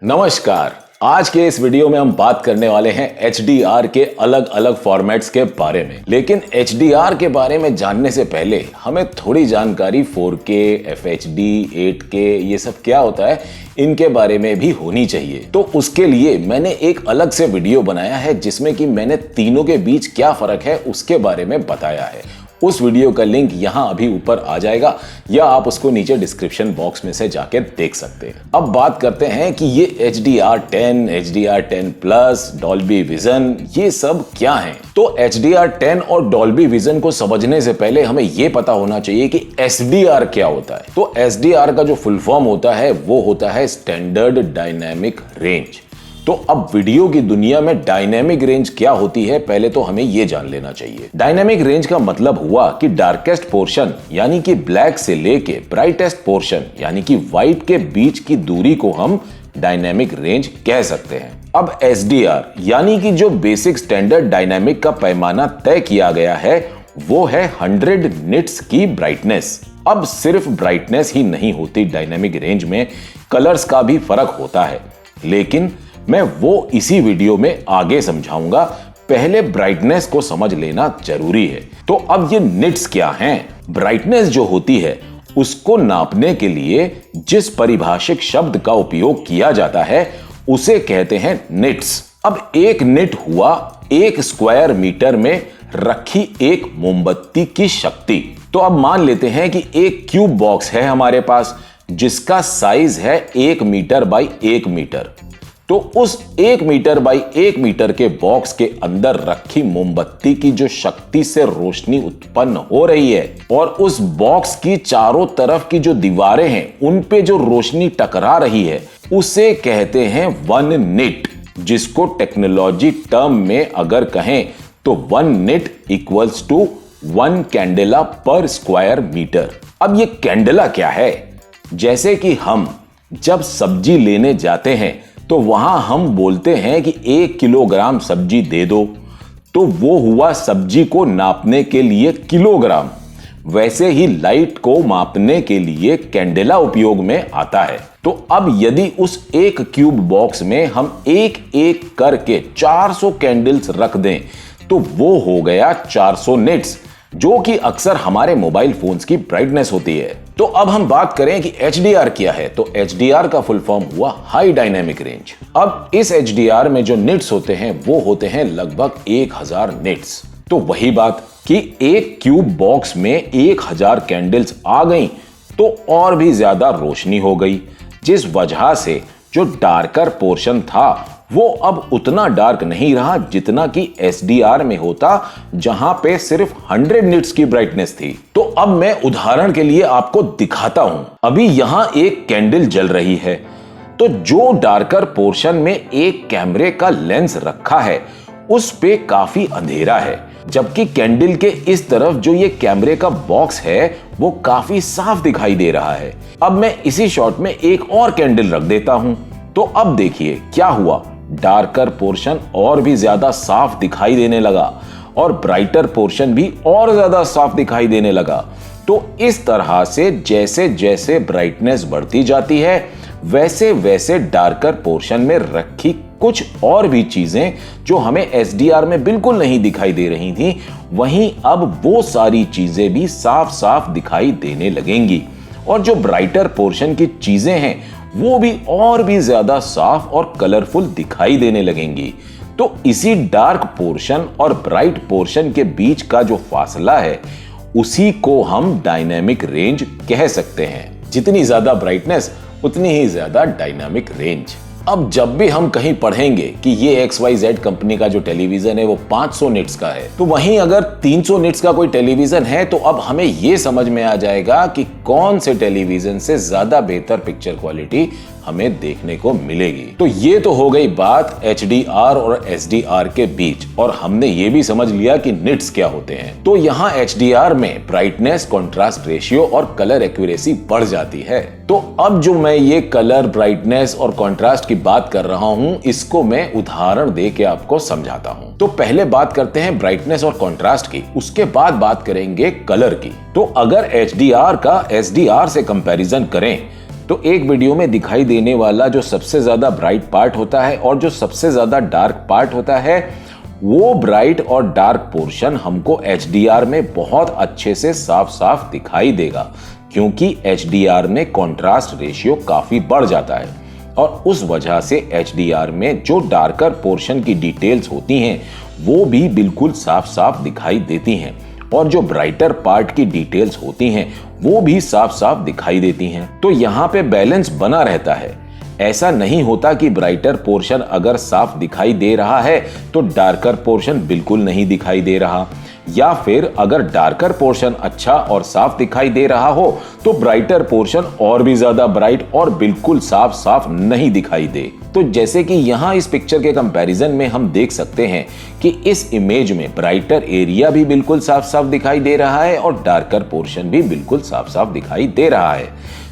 नमस्कार। आज के इस वीडियो में हम बात करने वाले हैं HDR के अलग अलग फॉर्मेट्स के बारे में। लेकिन HDR के बारे में जानने से पहले हमें थोड़ी जानकारी 4K, FHD, 8K ये सब क्या होता है इनके बारे में भी होनी चाहिए। तो उसके लिए मैंने एक अलग से वीडियो बनाया है जिसमें कि मैंने तीनों के बीच क्या फर्क है उसके बारे में बताया है। उस वीडियो का लिंक यहां अभी ऊपर आ जाएगा या आप उसको नीचे डिस्क्रिप्शन बॉक्स में से जाके देख सकते हैं। अब बात करते हैं कि ये HDR10, HDR10 plus, Dolby vision ये सब क्या हैं। तो HDR10 और डॉल्बी विजन को समझने से पहले हमें ये पता होना चाहिए कि SDR क्या होता है। तो SDR का जो फुल फॉर्म होता है वो होता है स्टैंडर्ड डायनेमिक रेंज। तो अब वीडियो की दुनिया में डायनेमिक रेंज क्या होती है पहले तो हमें यह जान लेना चाहिए। डायनेमिक रेंज का मतलब हुआ कि डार्केस्ट पोर्शन यानी कि ब्लैक से लेके ब्राइटेस्ट पोर्शन यानी कि व्हाइट के बीच की दूरी को हम डायनेमिक रेंज कह सकते हैं। अब SDR यानी कि जो बेसिक स्टैंडर्ड डायनेमिक का पैमाना तय किया गया है वो है 100 निट्स की ब्राइटनेस। अब सिर्फ ब्राइटनेस ही नहीं होती डायनेमिक रेंज में, कलर्स का भी फर्क होता है, लेकिन मैं वो इसी वीडियो में आगे समझाऊंगा। पहले ब्राइटनेस को समझ लेना जरूरी है। तो अब ये निट्स क्या हैं? ब्राइटनेस जो होती है उसको नापने के लिए जिस परिभाषिक शब्द का उपयोग किया जाता है उसे कहते हैं निट्स। अब एक निट हुआ 1 स्क्वायर मीटर में रखी एक मोमबत्ती की शक्ति। तो अब मान लेते हैं कि एक क्यूब बॉक्स है हमारे पास जिसका साइज है 1 मीटर बाई 1 मीटर। तो उस 1 मीटर बाई 1 मीटर के बॉक्स के अंदर रखी मोमबत्ती की जो शक्ति से रोशनी उत्पन्न हो रही है और उस बॉक्स की चारों तरफ की जो दीवारें हैं उन पे जो रोशनी टकरा रही है उसे कहते हैं 1 निट, जिसको टेक्नोलॉजी टर्म में अगर कहें तो 1 निट इक्वल्स टू 1 कैंडेला पर स्क्वायर मीटर। अब ये कैंडेला क्या है? जैसे कि हम जब सब्जी लेने जाते हैं तो वहां हम बोलते हैं कि 1 किलोग्राम सब्जी दे दो, तो वो हुआ सब्जी को नापने के लिए किलोग्राम। वैसे ही लाइट को मापने के लिए कैंडेला उपयोग में आता है। तो अब यदि उस एक क्यूब बॉक्स में हम एक एक करके 400 कैंडल्स रख दें तो वो हो गया 400 निट्स, जो कि अक्सर हमारे मोबाइल फोन्स की ब्राइटनेस होती है। तो अब हम बात करें कि HDR क्या है। तो HDR का फुल फॉर्म हुआ हाई डायनेमिक रेंज। अब इस HDR में जो निट्स होते हैं वो होते हैं लगभग 1000 निट्स। तो वही बात कि एक क्यूब बॉक्स में 1000 कैंडल्स आ गई तो और भी ज्यादा रोशनी हो गई, जिस वजह से जो डार्कर पोर्शन था वो अब उतना डार्क नहीं रहा जितना कि SDR में होता, जहां पे सिर्फ 100 निट्स की ब्राइटनेस थी। तो अब मैं उदाहरण के लिए आपको दिखाता हूं। अभी यहां एक कैंडल जल रही है, तो जो डार्कर पोर्शन में एक कैमरे का लेंस रखा है उस पे काफी अंधेरा है, जबकि कैंडल के इस तरफ जो ये कैमरे का बॉक्स है वो काफी साफ दिखाई दे रहा है। अब मैं इसी शॉट में एक और कैंडल रख देता हूं, तो अब देखिए क्या हुआ। डार्कर पोर्शन और भी ज्यादा साफ दिखाई देने लगा और ब्राइटर पोर्शन भी और ज्यादा साफ दिखाई देने लगा। तो इस तरह से जैसे जैसे ब्राइटनेस बढ़ती जाती है वैसे वैसे डार्कर पोर्शन में रखी कुछ और भी चीजें जो हमें SDR में बिल्कुल नहीं दिखाई दे रही थी, वहीं अब वो सारी चीजें भी साफ साफ दिखाई देने लगेंगी और जो ब्राइटर पोर्शन की चीजें हैं वो भी और भी ज्यादा साफ और कलरफुल दिखाई देने लगेंगी। तो इसी डार्क पोर्शन और ब्राइट पोर्शन के बीच का जो फासला है उसी को हम डायनेमिक रेंज कह सकते हैं। जितनी ज्यादा ब्राइटनेस उतनी ही ज्यादा डायनेमिक रेंज। अब जब भी हम कहीं पढ़ेंगे कि ये XYZ कंपनी का जो टेलीविजन है वो 500 निट्स का है, तो वहीं अगर 300 निट्स का कोई टेलीविजन है तो अब हमें ये समझ में आ जाएगा कि कौन से टेलीविजन से ज्यादा बेहतर पिक्चर क्वालिटी हमें देखने को मिलेगी। तो ये तो हो गई बात HDR और SDR के बीच, और हमने ये भी समझ लिया कि निट्स क्या होते हैं। तो यहाँ HDR में ब्राइटनेस, कॉन्ट्रास्ट रेशियो और कलर एक्यूरेसी बढ़ जाती है। तो अब जो मैं ये कलर, ब्राइटनेस और कॉन्ट्रास्ट की बात कर रहा हूँ इसको मैं उदाहरण दे के आपको समझाता हूँ। तो पहले बात करते हैं ब्राइटनेस और कॉन्ट्रास्ट की, उसके बाद बात करेंगे कलर की। तो अगर HDR का SDR से कंपैरिजन करें तो तो एक वीडियो में दिखाई देने वाला जो सबसे ज्यादा ब्राइट पार्ट होता है और जो सबसे ज्यादा डार्क पार्ट होता है, वो ब्राइट और डार्क पोर्शन हमको HDR में बहुत अच्छे से साफ साफ दिखाई देगा, क्योंकि HDR में कॉन्ट्रास्ट रेशियो काफी बढ़ जाता है और उस वजह से HDR में जो डार्कर पोर्शन की डिटेल्स होती हैं वो भी बिल्कुल साफ साफ दिखाई देती हैं और जो ब्राइटर पार्ट की डिटेल्स होती हैं वो भी साफ साफ दिखाई देती हैं। तो यहाँ पे बैलेंस बना रहता है। ऐसा नहीं होता कि ब्राइटर पोर्शन अगर साफ दिखाई दे रहा है तो डार्कर पोर्शन बिल्कुल नहीं दिखाई दे रहा, या फिर अगर डार्कर पोर्शन अच्छा और साफ दिखाई दे रहा हो तो ब्राइटर पोर्शन और भी ज्यादा ब्राइट और बिल्कुल साफ साफ नहीं दिखाई दे। तो जैसे कि यहाँ इस पिक्चर के कंपैरिजन में हम देख सकते हैं कि इस इमेज में ब्राइटर एरिया भी बिल्कुल साफ साफ दिखाई दे रहा है और डार्कर पोर्शन भी बिल्कुल साफ साफ दिखाई दे रहा है।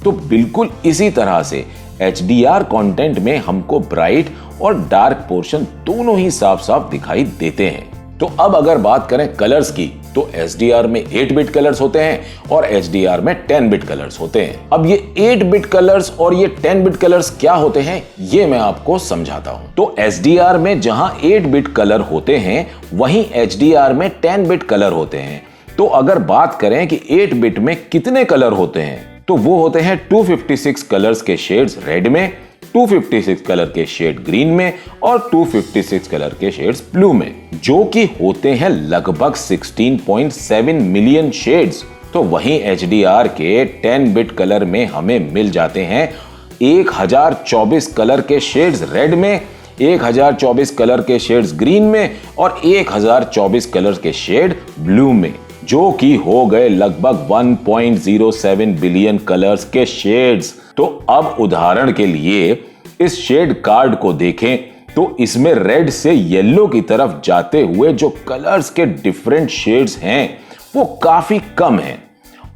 तो बिल्कुल इसी तरह से HDR कंटेंट में हमको ब्राइट और डार्क पोर्शन दोनों ही साफ साफ दिखाई देते हैं। तो अब अगर बात करें कलर्स की, तो HDR में 8 बिट कलर्स होते हैं और HDR में 10 बिट कलर्स होते हैं। अब ये 8 बिट कलर्स और ये 10 बिट कलर्स क्या होते हैं, ये मैं आपको समझाता हूं। तो HDR में जहां 8 बिट कलर होते हैं, वहीं HDR में 10 बिट कलर होते हैं। तो अगर बात करें कि 8 बिट में कितने कलर होते हैं, तो वो होते हैं 256 कलर्स के शेड्स रेड में, 256 कलर के शेड ग्रीन में और 256 कलर के शेड्स ब्लू में, जो कि होते हैं लगभग 16.7 मिलियन शेड्स। तो वहीं HDR के 10 बिट कलर में हमें मिल जाते हैं 1024 कलर के शेड्स रेड में, 1024 कलर के शेड्स ग्रीन में और 1024 कलर के शेड ब्लू में, जो कि हो गए लगभग 1.07 बिलियन कलर्स के शेड्स। तो अब उदाहरण के लिए इस शेड कार्ड को देखें तो इसमें रेड से येलो की तरफ जाते हुए जो कलर्स के डिफरेंट शेड्स हैं वो काफी कम हैं,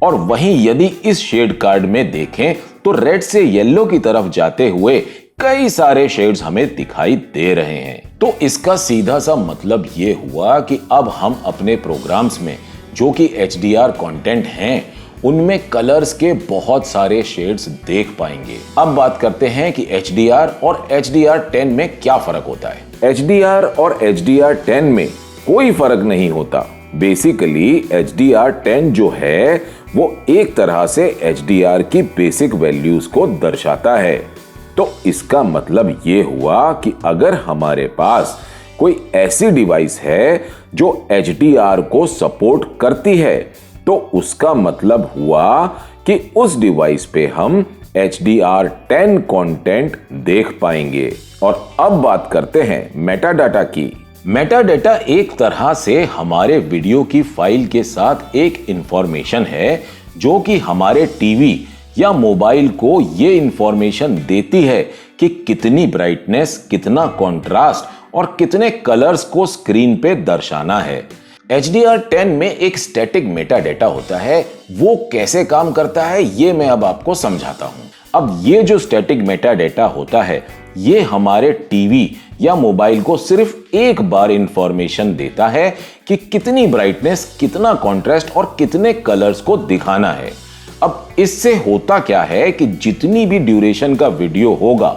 और वहीं यदि इस शेड कार्ड में देखें तो रेड से येलो की तरफ जाते हुए कई सारे शेड्स हमें दिखाई दे रहे हैं। तो इसका सीधा सा मतलब ये हुआ कि अब हम अपने प्रोग्राम्स में जो कि HDR कंटेंट हैं उनमें कलर्स के बहुत सारे शेड्स देख पाएंगे। अब बात करते हैं कि HDR और HDR10 में क्या फर्क होता है। HDR और HDR10 में कोई फर्क नहीं होता। बेसिकली HDR10 जो है वो एक तरह से HDR की बेसिक वैल्यूज को दर्शाता है। तो इसका मतलब ये हुआ कि अगर हमारे पास कोई ऐसी डिवाइस है जो HDR को सपोर्ट करती है तो उसका मतलब हुआ कि उस डिवाइस पे हम HDR10 कंटेंट देख पाएंगे। और अब बात करते हैं मेटाडाटा की। मेटाडाटा एक तरह से हमारे वीडियो की फाइल के साथ एक इंफॉर्मेशन है जो कि हमारे टीवी या मोबाइल को ये इंफॉर्मेशन देती है कि कितनी ब्राइटनेस, कितना कॉन्ट्रास्ट और कितने कलर्स को स्क्रीन पे दर्शाना है। HDR10 में एक स्टैटिक मेटाडेटा होता है। वो कैसे काम करता है ये मैं अब आपको समझाता हूं। अब ये जो स्टैटिक मेटाडेटा होता है ये हमारे टीवी या मोबाइल को सिर्फ एक बार इंफॉर्मेशन देता है कि कितनी ब्राइटनेस, कितना कॉन्ट्रास्ट और कितने कलर्स को दिखाना है। अब इससे होता क्या है कि जितनी भी ड्यूरेशन का वीडियो होगा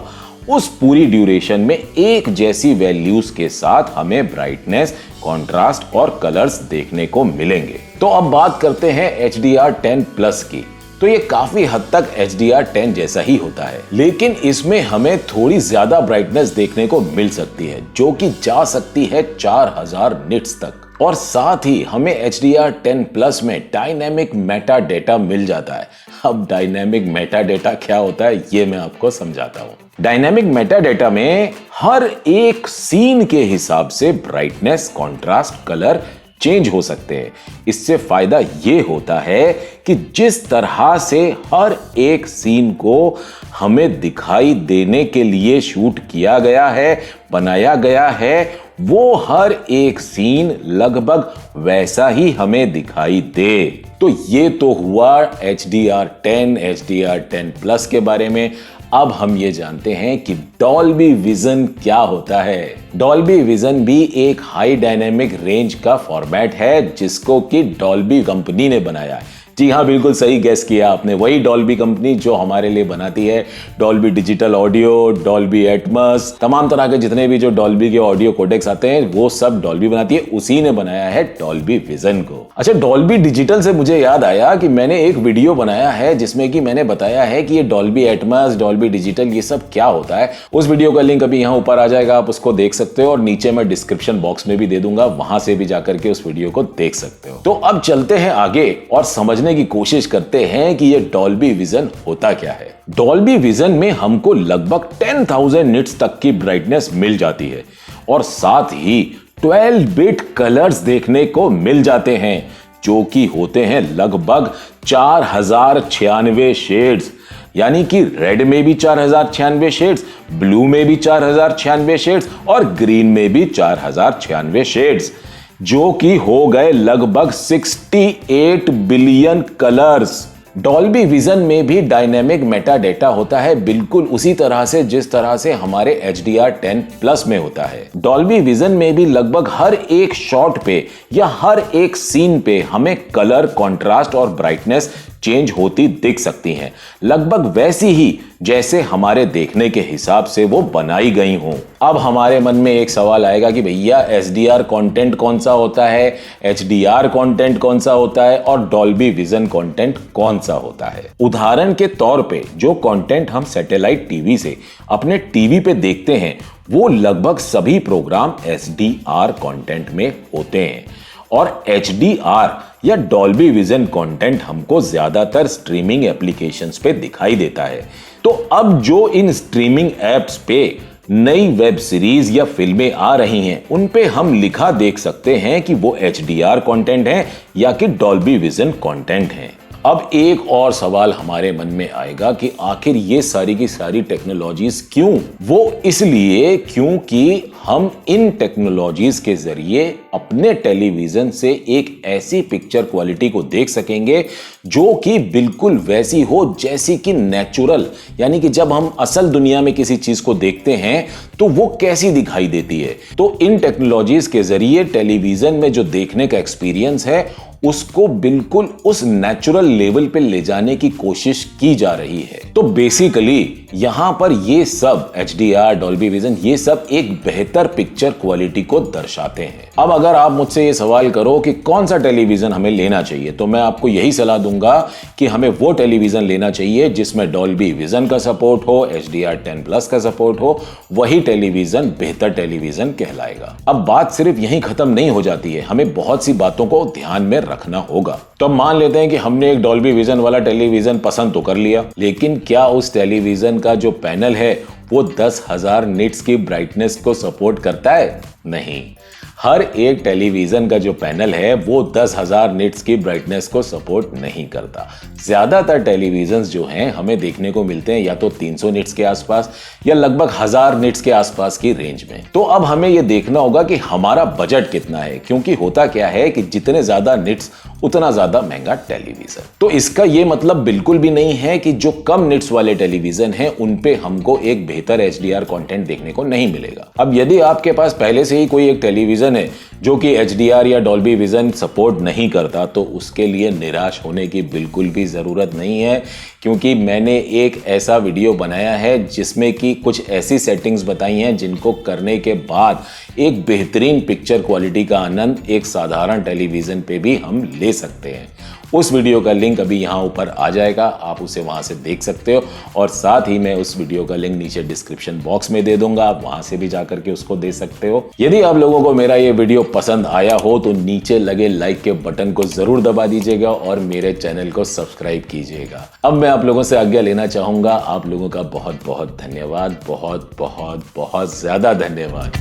उस पूरी ड्यूरेशन में एक जैसी वैल्यूज के साथ हमें ब्राइटनेस, कॉन्ट्रास्ट और कलर्स देखने को मिलेंगे। तो अब बात करते हैं HDR10 प्लस की। तो ये काफी हद तक HDR10 जैसा ही होता है, लेकिन इसमें हमें थोड़ी ज्यादा ब्राइटनेस देखने को मिल सकती है जो कि जा सकती है 4000 निट्स तक। और साथ ही हमें HDR10 प्लस में डायनेमिक मेटा डेटा मिल जाता है। अब डायनेमिक मेटा डेटा क्या होता है ये मैं आपको समझाता हूं। डायनेमिक मेटा डेटा में हर एक सीन के हिसाब से ब्राइटनेस, कॉन्ट्रास्ट, कलर चेंज हो सकते हैं। इससे फायदा ये होता है कि जिस तरह से हर एक सीन को हमें दिखाई देने के लिए शूट किया गया है, बनाया गया है, वो हर एक सीन लगभग वैसा ही हमें दिखाई दे। तो ये तो हुआ HDR10, HDR10 प्लस के बारे में। अब हम ये जानते हैं कि डॉल्बी विजन क्या होता है। डॉल्बी विजन भी एक हाई डायनेमिक रेंज का फॉर्मेट है जिसको कि डॉल्बी कंपनी ने बनाया है। जी हाँ, बिल्कुल सही गेस किया आपने। वही डॉल्बी कंपनी जो हमारे लिए बनाती है Dolby digital audio, Dolby Atmos, तमाम तरह के जितने भी जो डॉल्बी के ऑडियो कोडेक्स आते हैं वो सब डॉल्बी बनाती है। उसी ने बनाया है डॉल्बी विजन को। अच्छा, डॉल्बी डिजिटल से मुझे याद आया कि मैंने एक वीडियो बनाया है जिसमें कि मैंने बताया है कि ये डॉल्बी एटमॉस, डॉल्बी डिजिटल, ये सब क्या होता है। उस वीडियो का लिंक अभी यहाँ ऊपर आ जाएगा, आप उसको देख सकते हो और नीचे मैं डिस्क्रिप्शन बॉक्स में भी दे दूंगा, वहां से भी जाकर के उस वीडियो को देख सकते हो। तो अब चलते हैं आगे और समझने की कोशिश करते हैं कि ये डॉल्बी विजन होता क्या है। डॉल्बी विजन में हमको लगभग 10,000 निट्स तक की ब्राइटनेस मिल जाती है और साथ ही 12 बिट कलर्स देखने को मिल जाते हैं, जो कि होते हैं लगभग 4096 शेड्स। यानी कि रेड में भी 4096 शेड्स, ब्लू में भी 4096 शेड्स और ग्रीन में भी 4096 शेड्स, जो कि हो गए लगभग 68 बिलियन कलर्स। डॉल्बी विजन में भी डायनेमिक मेटा डेटा होता है, बिल्कुल उसी तरह से जिस तरह से हमारे HDR10 प्लस में होता है। डॉल्बी विजन में भी लगभग हर एक शॉट पे या हर एक सीन पे हमें कलर, कॉन्ट्रास्ट और ब्राइटनेस चेंज होती दिख सकती हैं, लगभग वैसी ही जैसे हमारे देखने के हिसाब से वो बनाई गई हों। अब हमारे मन में एक सवाल आएगा कि भैया SDR कंटेंट कौन सा होता है, HDR कंटेंट कौन सा होता है और डॉल्बी विजन कंटेंट कौन सा होता है। उदाहरण के तौर पे जो कंटेंट हम सैटेलाइट टीवी से अपने टीवी पे देखते हैं वो लगभग सभी प्रोग्राम SDR कंटेंट में होते हैं और HDR या डॉल्बी विजन कंटेंट हमको ज्यादातर स्ट्रीमिंग एप्लीकेशंस पे दिखाई देता है। तो अब जो इन स्ट्रीमिंग एप्स पे नई वेब सीरीज या फिल्में आ रही हैं, उन पे हम लिखा देख सकते हैं कि वो HDR कंटेंट है या कि डॉल्बी विजन कंटेंट है। अब एक और सवाल हमारे मन में आएगा कि आखिर ये सारी की सारी टेक्नोलॉजीज क्यों? वो इसलिए क्योंकि हम इन टेक्नोलॉजीज के जरिए अपने टेलीविजन से एक ऐसी पिक्चर क्वालिटी को देख सकेंगे जो कि बिल्कुल वैसी हो जैसी कि नेचुरल, यानी कि जब हम असल दुनिया में किसी चीज को देखते हैं तो वो कैसी दिखाई देती है। तो इन टेक्नोलॉजीज के जरिए टेलीविजन में जो देखने का एक्सपीरियंस है उसको बिल्कुल उस नेचुरल लेवल पे ले जाने की कोशिश की जा रही है। तो बेसिकली यहां पर ये सब HDR, डॉल्बी विजन, ये सब एक बेहतर पिक्चर क्वालिटी को दर्शाते हैं। अब अगर आप मुझसे ये सवाल करो कि कौन सा टेलीविजन हमें लेना चाहिए, तो मैं आपको यही सलाह दूंगा कि हमें वो टेलीविजन लेना चाहिए जिसमें डॉल्बी विजन का सपोर्ट हो, HDR10 प्लस का सपोर्ट हो, वही टेलीविजन बेहतर टेलीविजन कहलाएगा। अब बात सिर्फ यहीं खत्म नहीं हो जाती है, हमें बहुत सी बातों को ध्यान में रखना होगा। तो मान लेते हैं कि हमने एक डॉल्बी विजन वाला टेलीविजन पसंद तो कर लिया, लेकिन क्या उस टेलीविजन का जो पैनल है वो 10,000 निट्स की ब्राइटनेस को सपोर्ट करता है? नहीं। हर एक टेलीविजन का जो पैनल है वो 10,000 निट्स की ब्राइटनेस को सपोर्ट नहीं करता। ज्यादातर टेलीविजन्स जो हैं हमें देखने को मिलते हैं या तो 300 निट्स के आसपास या लगभग 1000 निट्स के आसपास की रेंज में। तो अब हमें यह देखना होगा कि हमारा बजट कितना है, क्योंकि होता क्या है कि जितने ज्यादा निट्स उतना ज्यादा महंगा टेलीविजन। तो इसका यह मतलब बिल्कुल भी नहीं है कि जो कम निट्स वाले टेलीविजन हैं उन पे हमको एक बेहतर HDR कंटेंट देखने को नहीं मिलेगा। अब यदि आपके पास पहले से ही कोई एक टेलीविजन है जो कि HDR या डॉल्बी विजन सपोर्ट नहीं करता, तो उसके लिए निराश होने की बिल्कुल भी जरूरत नहीं है, क्योंकि मैंने एक ऐसा वीडियो बनाया है जिसमें कि कुछ ऐसी सेटिंग्स बताई हैं जिनको करने के बाद एक बेहतरीन पिक्चर क्वालिटी का आनंद एक साधारण टेलीविजन पे भी हम ले सकते हैं। उस वीडियो का लिंक अभी यहाँ ऊपर आ जाएगा, आप उसे वहां से देख सकते हो और साथ ही मैं उस वीडियो का लिंक नीचे डिस्क्रिप्शन बॉक्स में दे दूंगा, आप वहां से भी जाकर के उसको दे सकते हो। यदि आप लोगों को मेरा ये वीडियो पसंद आया हो तो नीचे लगे लाइक के बटन को जरूर दबा दीजिएगा और मेरे चैनल को सब्सक्राइब कीजिएगा। अब मैं आप लोगों से आज्ञा लेना चाहूंगा। आप लोगों का बहुत बहुत धन्यवाद, बहुत बहुत बहुत ज्यादा धन्यवाद।